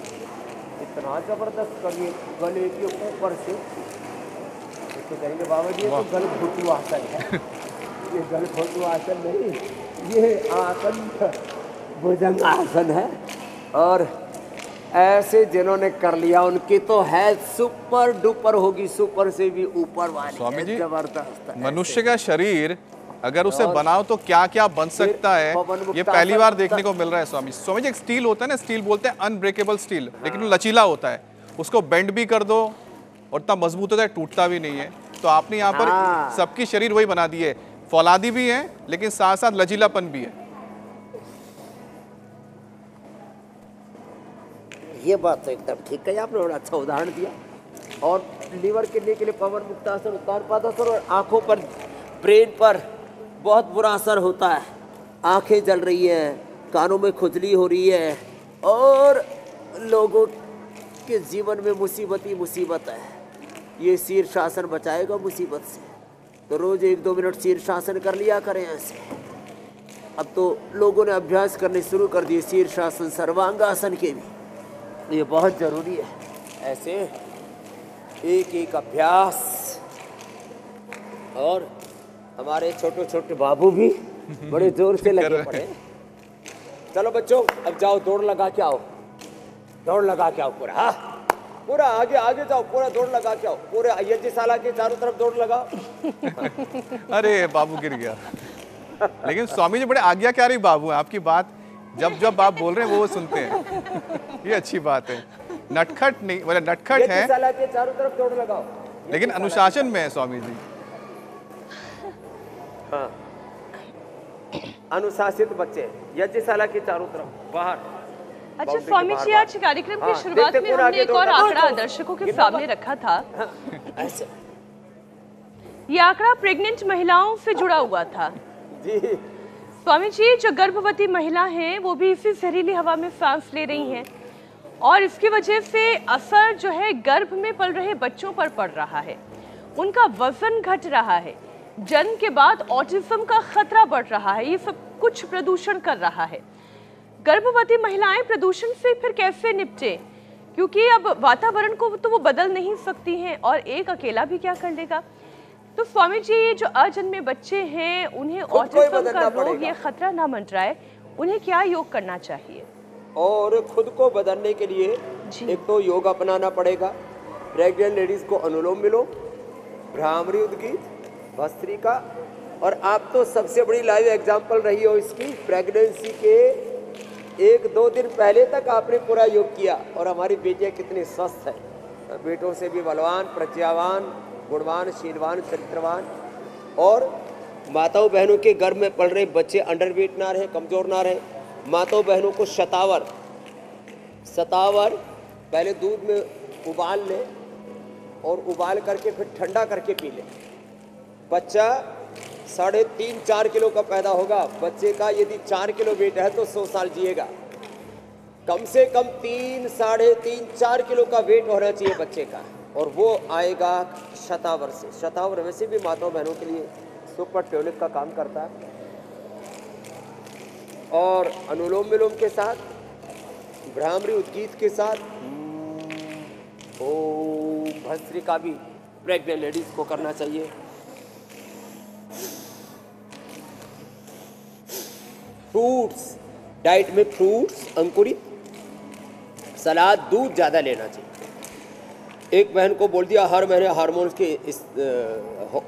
E: इतना जबरदस्त करिए गले के ऊपर से। तो कहेंगे बाबा जी ये तो गल घुटू आसन है। ये गल घुटू आसन नहीं, ये आकंठ भुजंगासन है। और ऐसे जिन्होंने कर लिया उनकी तो है सुपर डुपर होगी, सुपर से भी ऊपर वाली।
A: स्वामी जी,
E: जबरदस्त
A: मनुष्य का शरीर अगर उसे बनाओ तो क्या क्या बन सकता है, ये पहली बार देखने को मिल रहा है स्वामी। स्वामी जी, एक स्टील होता है ना, स्टील बोलते हैं अनब्रेकेबल स्टील, लेकिन वो लचीला होता है। उसको बेंड भी कर दो और इतना मजबूत होता है, टूटता भी नहीं है। तो आपने यहाँ पर सबकी शरीर वही बना दी है, फौलादी भी है लेकिन साथ साथ लचीलापन भी है।
E: ये बात तो एकदम ठीक है, आपने बड़ा अच्छा उदाहरण दिया। और लीवर किडनी के लिए पवन मुक्तासन, उत्तानपादासन, और आँखों पर, ब्रेन पर बहुत बुरा असर होता है। आंखें जल रही हैं, कानों में खुजली हो रही है, और लोगों के जीवन में मुसीबत ही मुसीबत है। ये शीर्षासन बचाएगा मुसीबत से। तो रोज़ 1-2 मिनट शीर्षासन कर लिया करें ऐसे। अब तो लोगों ने अभ्यास करने शुरू कर दिए शीर्षासन, सर्वांगासन के भी। ये बहुत ज़रूरी है। ऐसे एक एक अभ्यास। और हमारे छोटे छोटे बाबू भी बड़े जोर से लगे पड़े। चलो बच्चों, अब जाओ दौड़ लगा के आओ, दौड़ लगा के आओ पूरा। हाँ, पूरा आगे आगे जाओ, पूरा दौड़ लगा के आओ, पूरे यज्ञशाला के चारों तरफ दौड़ लगाओ।
A: अरे बाबू गिर गया। लेकिन स्वामी जी बड़े आज्ञाकारी बाबू हैं, आपकी बात जब जब आप बोल रहे हैं वो सुनते हैं। ये अच्छी बात है। नटखट नहीं, मतलब नटखट है
E: यज्ञशाला के चारों तरफ दौड़ लगाओ,
A: लेकिन अनुशासन में है स्वामी जी।
E: हाँ, अनुशासित बच्चे यज्ञशाला के चारों तरफ बाहर।
B: अच्छा स्वामी जी, आज कार्यक्रम की शुरुआत में हमने एक और आंकड़ा दर्शकों के सामने रखा था।
E: ऐसे
B: ये आंकड़ा प्रेग्नेंट महिलाओं से जुड़ा हुआ था।
E: जी
B: स्वामी जी, जो गर्भवती महिला हैं वो भी इसी जहरीली हवा में सांस ले रही हैं, और इसकी वजह से असर जो है गर्भ में पल रहे बच्चों पर पड़ रहा है। उनका वजन घट रहा है, जन्म के बाद ऑटिज्म का खतरा बढ़ रहा है। ये सब कुछ प्रदूषण कर रहा है। गर्भवती महिलाएं प्रदूषण से फिर कैसे निपटे, क्योंकि अब वातावरण को तो वो बदल नहीं सकती हैं, और एक अकेला भी क्या कर लेगा। तो स्वामी जी, जो अजन्मे बच्चे हैं उन्हें ऑटिज्म का रोग, ये खतरा ना मंडराए, उन्हें क्या योग करना चाहिए?
E: और खुद को बदलने के लिए एक तो योग अपनाना पड़ेगा। प्रेग्नेंट लेडीज को अनुलोम विलोम, भ्रामरी उद्गीत, भस्त्रिका, और आप तो सबसे बड़ी लाइव एग्जांपल रही हो इसकी। प्रेगनेंसी के 1-2 दिन पहले तक आपने पूरा योग किया और हमारी बेटियां कितनी स्वस्थ है, बेटों से भी बलवान, प्रज्ञावान, गुणवान, शीलवान, चरित्रवान। और माताओं बहनों के गर्भ में पल रहे बच्चे अंडरवेट ना रहे, कमजोर ना रहे। माताओं बहनों को शतावर पहले दूध में उबाल ले और उबाल करके फिर ठंडा करके पी ले। बच्चा 3.5-4 किलो का पैदा होगा। बच्चे का यदि 4 किलो वेट है तो 100 साल जिएगा। कम से कम 3, 3.5, 4 किलो का वेट होना चाहिए बच्चे का, और वो आएगा शतावर से। शतावर वैसे भी माताओं बहनों के लिए सुपर टॉनिक का काम करता है। और अनुलोम विलोम के साथ, भ्रामरी उद्गीत के साथ ओम भस्त्रिका भी प्रेग्नेंट लेडीज को करना चाहिए। फ्रूट्स, डाइट में फ्रूट्स, अंकुरित, सलाद, दूध ज़्यादा लेना चाहिए। एक बहन को बोल दिया हर महीने हार्मोन्स के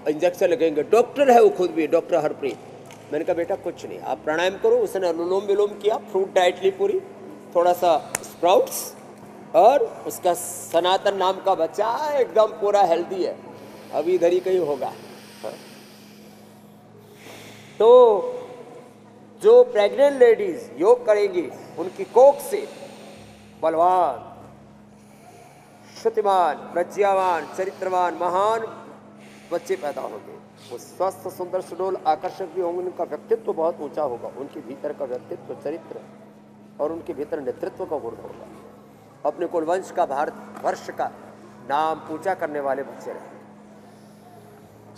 E: इंजेक्शन लगेंगे, डॉक्टर है वो खुद भी, डॉक्टर हरप्रीत। मैंने कहा बेटा कुछ नहीं, आप प्राणायाम करो। उसने अनुलोम विलोम किया, फ्रूट डाइट ली पूरी, थोड़ा सा स्प्राउट्स, और उसका सनातन नाम का बच्चा एकदम पूरा हेल्दी है, अभी इधर ही कहीं होगा। तो जो प्रेग्नेंट लेडीज योग करेंगी उनकी कोख से बलवान, श्रुतिमान, प्रज्ञावान, चरित्रवान, महान बच्चे पैदा होंगे। वो स्वस्थ, सुंदर, सुडोल, आकर्षक भी होंगे। उनका व्यक्तित्व बहुत ऊंचा होगा। उनके भीतर का व्यक्तित्व, चरित्र और उनके भीतर नेतृत्व का गुण होगा। अपने कुल वंश का, भारत वर्ष का नाम ऊंचा करने वाले बच्चे रहे।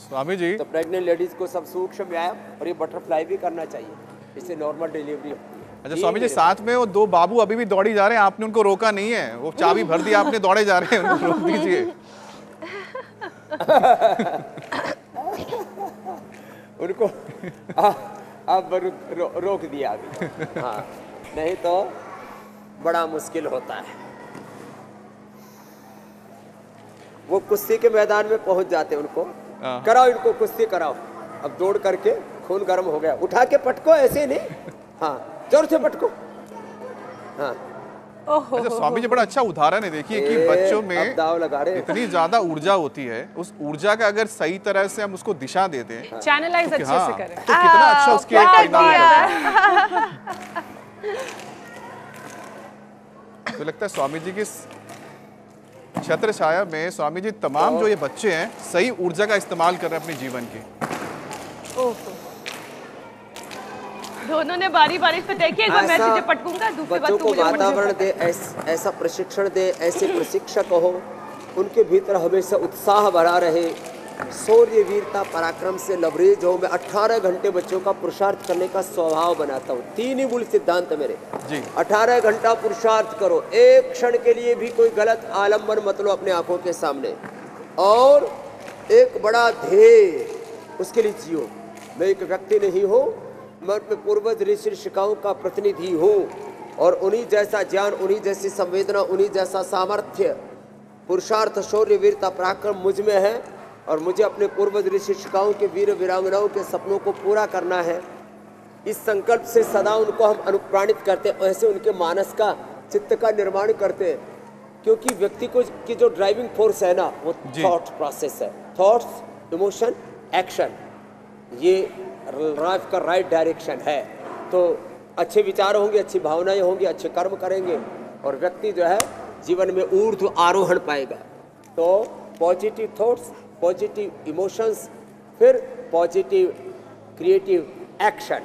A: स्वामी जी,
E: तो प्रेग्नेंट लेडीज को सब सूक्ष्म व्यायाम और ये बटरफ्लाई भी करना चाहिए, इससे नॉर्मल डिलीवरी होती है।
A: अच्छा स्वामी जी, साथ में वो 2 बाबू अभी भी दौड़ी जा रहे हैं, आपने उनको रोका नहीं है? वो चाबी भर दी आपने, दौड़े जा रहे हैं, उनको रोक दीजिए।
E: उनको अब रोक दिया अभी। हाँ, नहीं तो बड़ा मुश्किल होता है। वो कुश्ती के मैदान में पहुंच जाते हैं, उनको कराओ, इनको कुश्ती कराओ। अब दौड़ करके खून गर्म हो गया, उठा के पटको, ऐसे नहीं, हाँ जोर से पटको। हाँ
A: अच्छा स्वामी जी, बड़ा अच्छा उदाहरण है। देखिए कि बच्चों में
E: दाव लगा रहे
A: इतनी ज्यादा ऊर्जा होती है, उस ऊर्जा का अगर सही तरह से हम उसको दिशा दे दें,
C: चैनलाइज अच्छे से करें,
A: तो कितना अच्छा उसके परिणाम होता है। तो लगता है स्वामी जी की छत्र छाया में स्वामी जी तमाम जो ये बच्चे हैं सही ऊर्जा का इस्तेमाल कर रहे हैं अपने जीवन की।
B: दोनों ने बारी बारी से देखी, एक बार मैं तुझे पटकूंगा, दूसरी बार तू मुझे पटकेगा।
E: वातावरण दे, ऐसा प्रशिक्षण दे, ऐसे प्रशिक्षक हो, उनके भीतर हमेशा उत्साह भरा रहे, शौर्य, वीरता, पराक्रम से लबरेज हो। मैं 18 घंटे बच्चों का पुरुषार्थ करने का स्वभाव बनाता हूँ। 3 ही मूल सिद्धांत मेरे जी। 18 घंटा पुरुषार्थ करो, एक क्षण के लिए भी कोई गलत आलम्बन मत लो अपने आंखों के सामने, और एक बड़ा ध्येय उसके लिए जियो। मैं एक व्यक्ति नहीं हूँ, मैं अपने पूर्वज ऋषि ऋषिकाओं का प्रतिनिधि हूँ, और उन्हीं जैसा ज्ञान, उन्हीं जैसी संवेदना, उन्हीं जैसा सामर्थ्य, पुरुषार्थ, शौर्य, वीरता, पराक्रम मुझ में है। और मुझे अपने पूर्वज ऋषि ऋषिकाओं के वीर वीरांगनाओं के सपनों को पूरा करना है। इस संकल्प से सदा उनको हम अनुप्राणित करते हैं, ऐसे उनके मानस का, चित्त का निर्माण करते हैं। क्योंकि व्यक्ति को की जो ड्राइविंग फोर्स है ना, वो थॉट प्रोसेस है। थॉट्स, इमोशन, एक्शन, ये लाइफ का राइट डायरेक्शन है। तो अच्छे विचार होंगे, अच्छी भावनाएं होंगी, अच्छे कर्म करेंगे, और व्यक्ति जो है जीवन में ऊर्ध्व आरोहण पाएगा। तो पॉजिटिव थॉट्स, पॉजिटिव इमोशंस, फिर positive creative action,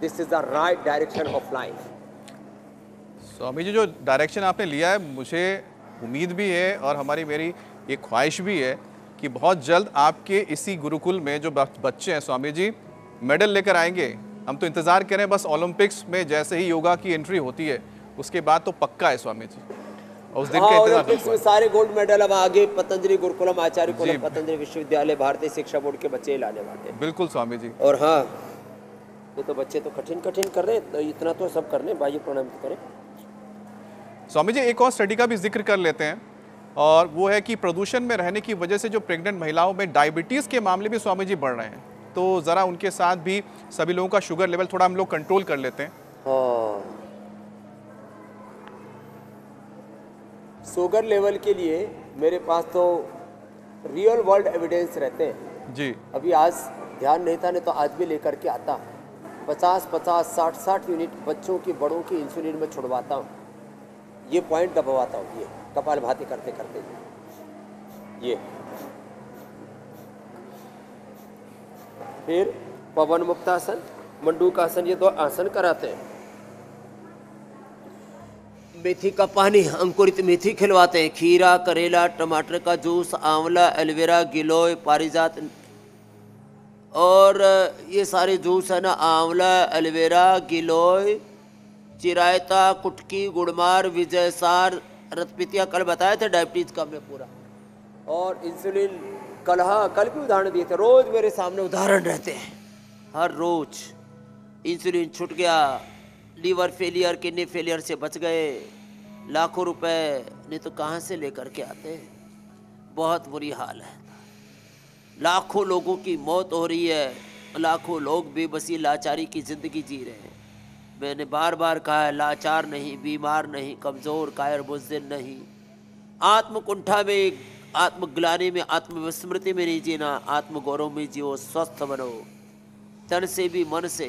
E: this is the right direction of life.
A: Swami ji, जो डायरेक्शन आपने लिया है, मुझे उम्मीद भी है और मेरी एक ख्वाहिश भी है कि बहुत जल्द आपके इसी गुरुकुल में जो बच्चे हैं स्वामी जी मेडल लेकर आएंगे। हम तो इंतज़ार कर रहे हैं, बस ओलंपिक्स में जैसे ही योगा की एंट्री होती है उसके बाद तो पक्का है स्वामी जी, और उस दिन का
E: ओलंपिक्स में सारे गोल्ड मेडल अब आगे पतंजलि गुरुकुलम, आचार्य कुलम, पतंजलि विश्वविद्यालय, भारतीय शिक्षा बोर्ड के बच्चे लाने वाले हैं।
A: बिल्कुल स्वामी जी।
E: और हाँ, ये तो बच्चे तो कठिन कठिन कर रहे हैं, तो इतना तो सब कर लें, बाह्य प्राणायाम करें।
A: स्वामी जी एक और स्टडी का भी जिक्र कर लेते हैं, और वो है कि प्रदूषण में रहने की वजह से जो प्रेग्नेंट महिलाओं में डायबिटीज के मामले भी स्वामी जी बढ़ रहे हैं, तो जरा उनके साथ भी सभी लोगों का शुगर लेवल थोड़ा हम लोग कंट्रोल कर लेते हैं।
E: हाँ, शुगर लेवल के लिए मेरे पास तो रियल वर्ल्ड एविडेंस रहते हैं
A: जी।
E: अभी आज ध्यान नहीं था, नहीं तो आज भी लेकर के आता। 50-50, 60-60 यूनिट बच्चों की बड़ों की इंसुलिन में छुड़वाता हूँ, ये पॉइंट दबाता हूँ, ये कपालभाति करते करते ये। फिर पवन मुक्तासन, मंडूकासन, ये दो आसन कराते हैं। मेथी का पानी, अंकुरित मेथी खिलवाते हैं। खीरा, करेला, टमाटर का जूस, आंवला, एलोवेरा, गिलोय, पारिजात, और ये सारे जूस है ना, आंवला, एलोवेरा, गिलोय, चिरायता, कुटकी, गुड़मार, विजयसार, रतपितिया कल बताए थे डायबिटीज का हमने पूरा, और इंसुलिन कल, हाँ कल भी उदाहरण दिए थे। रोज मेरे सामने उदाहरण रहते हैं, हर रोज। इंसुलिन छूट गया, लीवर फेलियर, किडनी फेलियर से बच गए, लाखों रुपए नहीं तो कहाँ से लेकर के आते। बहुत बुरी हाल है, लाखों लोगों की मौत हो रही है, लाखों लोग बेबसी लाचारी की जिंदगी जी रहे हैं। मैंने बार बार कहा है, लाचार नहीं, बीमार नहीं, कमज़ोर कायर बुज़दिल नहीं, आत्मकुंठा में, आत्मग्लानि में, आत्मविस्मृति में नहीं जीना, आत्मगौरव में जियो, स्वस्थ बनो तन से भी मन से।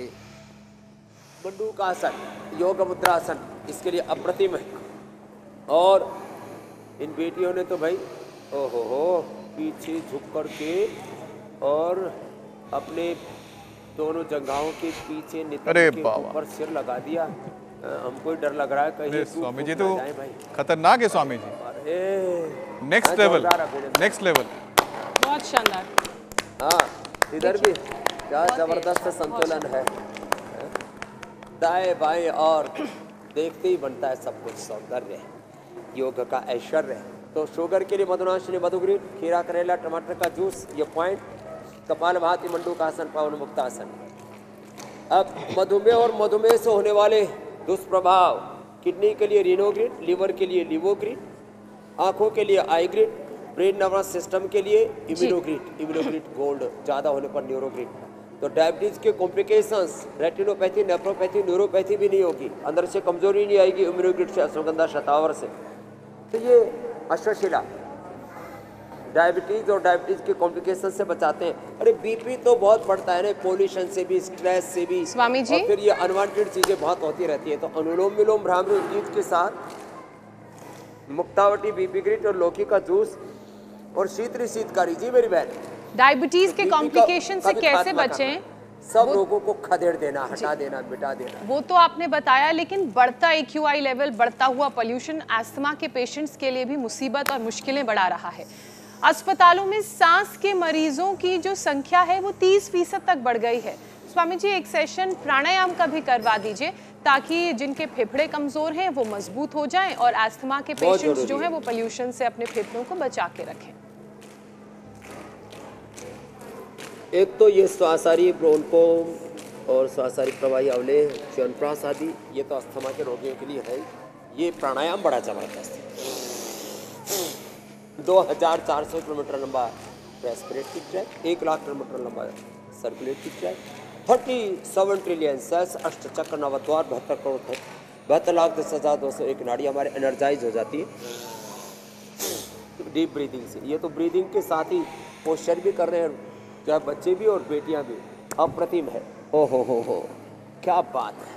E: मंडूकासन, योग मुद्रासन, इसके लिए अप्रतिम है। और इन बेटियों ने तो भाई ओहो हो पीछे झुक कर के और अपने दोनों जंघाओं के पीछे नितंब के ऊपर सिर लगा दिया। हमको डर लग रहा है कहीं
A: स्वामी जी तो खतरनाक है स्वामी जी।
E: अरे
A: नेक्स्ट लेवल, नेक्स्ट लेवल,
C: बहुत शानदार।
E: हाँ, इधर भी क्या जबरदस्त संतुलन है, दाएं बाएं, और देखते ही बनता है सब कुछ सौंदर्य, योग का ऐश्वर्य। तो शुगर के लिए मधुनाशिनी, मधुग्रीव, खीरा, करेला, टमाटर का जूस, ये पॉइंट, कपालभाति, मंडूकासन, पवन मुक्तासन। अब मधुमेह और मधुमेह से होने वाले दुष्प्रभाव, किडनी के लिए रीनोग्रिड, लीवर के लिए लिवोग्रिड, आंखों के लिए आईग्रिड, ब्रेन नर्वस सिस्टम के लिए इम्यूनोग्रिड, इम्यूनोग्रिड गोल्ड, ज़्यादा होने पर न्यूरोग्रिड। तो डायबिटीज के कॉम्प्लिकेशंस, रेटिनोपैथी, नेफ्रोपैथी, न्यूरोपैथी भी नहीं होगी, अंदर से कमजोरी नहीं आएगी इम्यूनोग्रिड से, अश्वगंधा शतावर से। तो ये अश्वशिला डायबिटीज और डायबिटीज के कॉम्प्लिकेशन से बचाते हैं। अरे बीपी तो बहुत बढ़ता है ना, पोल्यूशन से भी, स्ट्रेस से भी,
C: स्वामी जी,
E: और फिर ये अनवांटेड चीजें बहुत होती रहती है। तो अनुलोम विलोम भ्रामरी गीत के साथ मुक्तावटी, बीपी ग्रिट और लौकी का जूस और शीतरी शीतकारी। जी मेरी बहन,
C: डायबिटीज के कॉम्प्लिकेशन से कैसे बचें?
E: सब रोगों को खदेड़ देना, हटा देना, मिटा देना,
C: वो तो आपने बताया, लेकिन बढ़ता AQI लेवल, बढ़ता हुआ पोल्यूशन अस्थमा के पेशेंट्स के लिए भी मुसीबत और मुश्किलें बढ़ा रहा है। अस्पतालों में सांस के मरीजों की जो संख्या है वो 30% तक बढ़ गई है। स्वामी जी एक सेशन प्राणायाम का भी करवा दीजिए, ताकि जिनके फेफड़े कमजोर हैं वो मजबूत हो जाएं और अस्थमा के पेशेंट्स जो हैं वो पोल्यूशन से अपने फेफड़ों को बचा के रखें।
E: एक तो ये श्वासारी, ब्रोंकोम और श्वासारी प्रवाही अवले, च्यवनप्राश आदि, ये तो अस्थमा के रोगियों के लिए है। ये प्राणायाम बड़ा जबरदस्त है। 2400 किलोमीटर लंबा रेस्पिरेटरी ट्रैक, 1 लाख किलोमीटर लंबा सर्कुलेटरी ट्रैक, 37 ट्रिलियन सेल्स, अष्टचक्र, नवद्वार, 72 करोड़ है, 72,10,201 नाड़ी हमारे एनर्जाइज हो जाती है डीप ब्रीदिंग से। ये तो ब्रीदिंग के साथ ही पोस्चर भी कर रहे हैं, चाहे बच्चे भी और बेटियां भी, अप्रतिम है। ओ हो क्या बात है,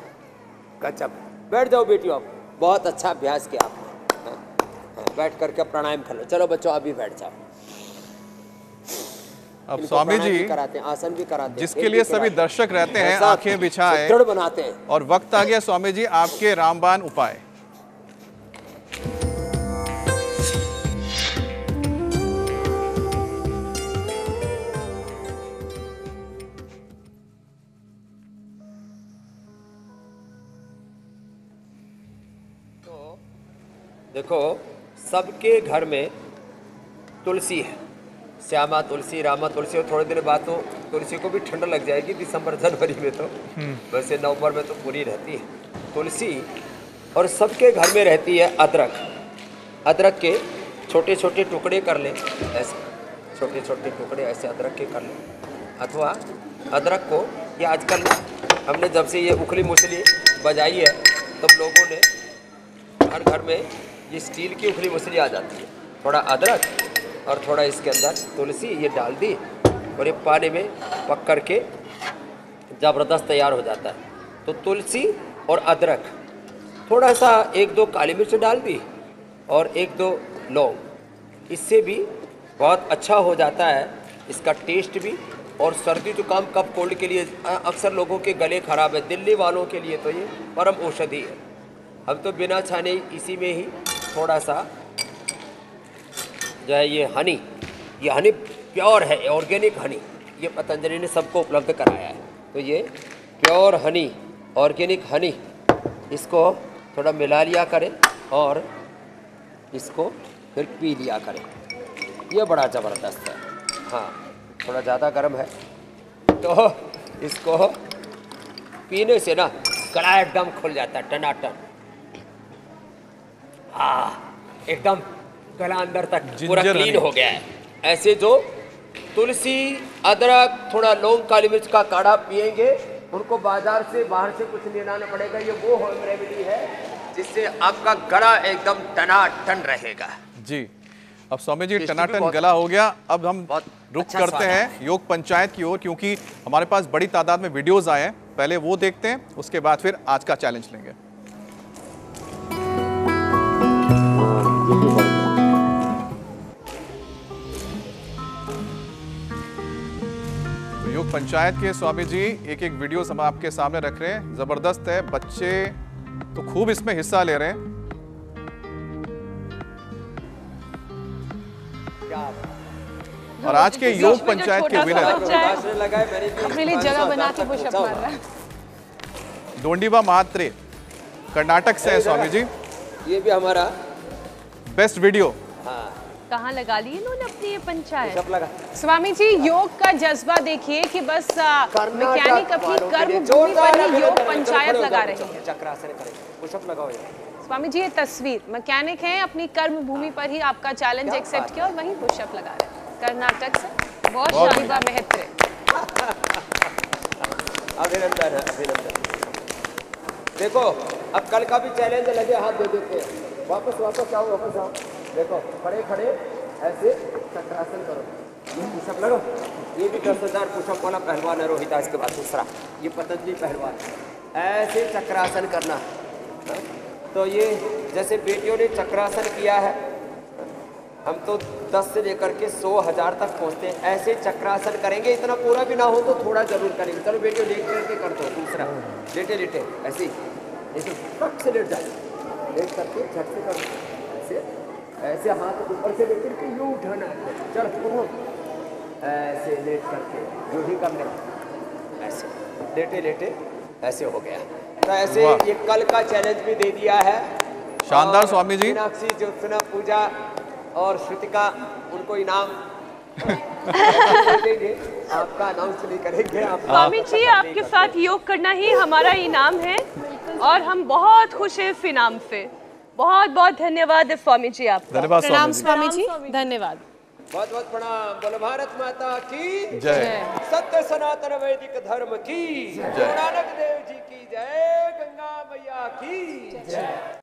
E: गजब। बैठ जाओ बेटियों, आप बहुत अच्छा अभ्यास किया आपने। बैठ करके प्राणायाम कर लो। चलो बच्चों आप भी बैठ जाओ।
A: अब स्वामी जी
E: कराते हैं, आसन भी कराते हैं,
A: जिसके लिए सभी दर्शक रहते हैं आंखें बिछाए,
E: दृढ़ बनाते हैं।
A: और वक्त आ गया स्वामी जी आपके रामबाण उपाय।
E: देखो सबके घर में तुलसी है, श्यामा तुलसी, रामा तुलसी, और थोड़े दिन बाद तो तुलसी को भी ठंड लग जाएगी दिसंबर जनवरी में, तो वैसे नवंबर में तो पूरी रहती है तुलसी। और सबके घर में रहती है अदरक। अदरक के छोटे छोटे टुकड़े कर लें, ऐसे छोटे छोटे टुकड़े ऐसे अदरक के कर लें, अथवा अदरक को, ये आजकल हमने जब से ये उखली मुसली बजाई है तब लोगों ने हर घर में ये स्टील की उखली मुसली आ जाती है। थोड़ा अदरक और थोड़ा इसके अंदर तुलसी ये डाल दी और ये पानी में पक कर के ज़बरदस्त तैयार हो जाता है। तो तुलसी और अदरक, थोड़ा सा 1-2 काली मिर्च डाल दी और 1-2 लौंग, इससे भी बहुत अच्छा हो जाता है इसका टेस्ट भी। और सर्दी जुकाम कफ कोल्ड के लिए, अक्सर लोगों के गले खराब है, दिल्ली वालों के लिए तो ये परम औषधि है। हम तो बिना छाने इसी में ही थोड़ा सा जो है ये हनी प्योर है, ऑर्गेनिक हनी, ये पतंजलि ने सबको उपलब्ध कराया है। तो ये प्योर हनी, ऑर्गेनिक हनी, इसको थोड़ा मिला लिया करें और इसको फिर पी लिया करें, ये बड़ा ज़बरदस्त है। हाँ, थोड़ा ज़्यादा गर्म है तो इसको पीने से ना गला एकदम खुल जाता है टनाटन। हाँ, एकदम गला अंदर तक पूरा क्लीन हो गया है। ऐसे जो तुलसी, अदरक, थोड़ा लौंग, काली मिर्च का काढ़ा पिएंगे, उनको बाजार से बाहर से कुछ नहीं लाना पड़ेगा। ये वो होम रेमेडी है जिससे आपका गला एकदम टनाटन रहेगा।
A: जी, अब स्वामी जी टनाटन गला हो गया। अब हम रुक
E: अच्छा
A: करते हैं योग पंचायत की ओर, क्योंकि हमारे पास बड़ी तादाद में वीडियोस आए हैं। पहले वो देखते हैं, उसके बाद फिर आज का चैलेंज लेंगे। तो योग पंचायत के स्वामी जी एक एक वीडियोस हम आपके सामने रख रहे हैं। जबरदस्त है, बच्चे तो खूब इसमें हिस्सा ले रहे हैं। और आज के योग पंचायत के विनर
C: अपने लिए जगह बना के पुशअप मार रहा है।
A: डोंडीबा महात्रे कर्नाटक से है स्वामी जी।
E: ये भी हमारा
A: बेस्ट वीडियो।
E: हाँ,
B: कहाँ लगा ली इन्होंने अपनी ये पंचायत?
E: सब लगा।
C: स्वामी जी, योग का जज्बा देखिए कि बस मैकेनिक अपनी कर्मभूमि पर ही योग पंचायत लगा रहे हैं।
E: चक्रासन करें, पुशअप लगाओ।
C: स्वामी जी, ये तस्वीर मैकेनिक हैं, अपनी कर्म भूमि पर ही आपका चैलेंज एक्सेप्ट किया और वहीं पुशअप लगा रहे हैं। कर्नाटक से बहुत शालिबा महत्रे।
E: अभिनंदन है, अभिनंदन। देखो, अब कल का भी चैलेंज लगे, हाथ दे देते हैं। वापस आओ, वापस आओ। देखो, खड़े खड़े ऐसे चक्रासन करो, ये पुशअप लगाओ। ये भी 10,000 पुशअप वाला पहलवान है रोहिता। इसके बाद दूसरा ये पतंजलि पहलवान, ऐसे चक्रासन करना। तो ये जैसे बेटियों ने चक्रासन किया है, हम तो 10 से लेकर के 100,000 तक पहुँचते हैं। ऐसे चक्रासन करेंगे, इतना पूरा भी ना हो तो थोड़ा जरूर करेंगे। चलो बेटियों, लेट करके कर दो। दूसरा लेटे लेटे ऐसे फट से लेट जाए, लेट करके झट से कर दो। ऐसे ऐसे हाथ ऊपर से लेकर के यूँ उठाना है। चलो ऐसे लेट करके जो भी कर ले, ऐसे लेटे लेटे ऐसे हो गया। तो ऐसे ये कल का चैलेंज भी दे दिया है।
A: शानदार स्वामी जी।
E: मीनाक्षी, ज्योत्सना, पूजा और श्रुतिका, उनको इनाम देंगे। आपका अनाउंस नहीं करेंगे।
B: स्वामी जी, आपके साथ योग करना ही हमारा इनाम है और हम बहुत खुश हैं इस इनाम से। बहुत बहुत धन्यवाद स्वामी जी आपका।
A: धन्यवाद
C: प्रणाम स्वामी जी, धन्यवाद।
E: बहुत बहुत प्रणाम। बोलो भारत माता की
A: जय।
E: सत्य सनातन वैदिक धर्म की, गुरु नानक देव जी की जय, गंगा मैया की जय।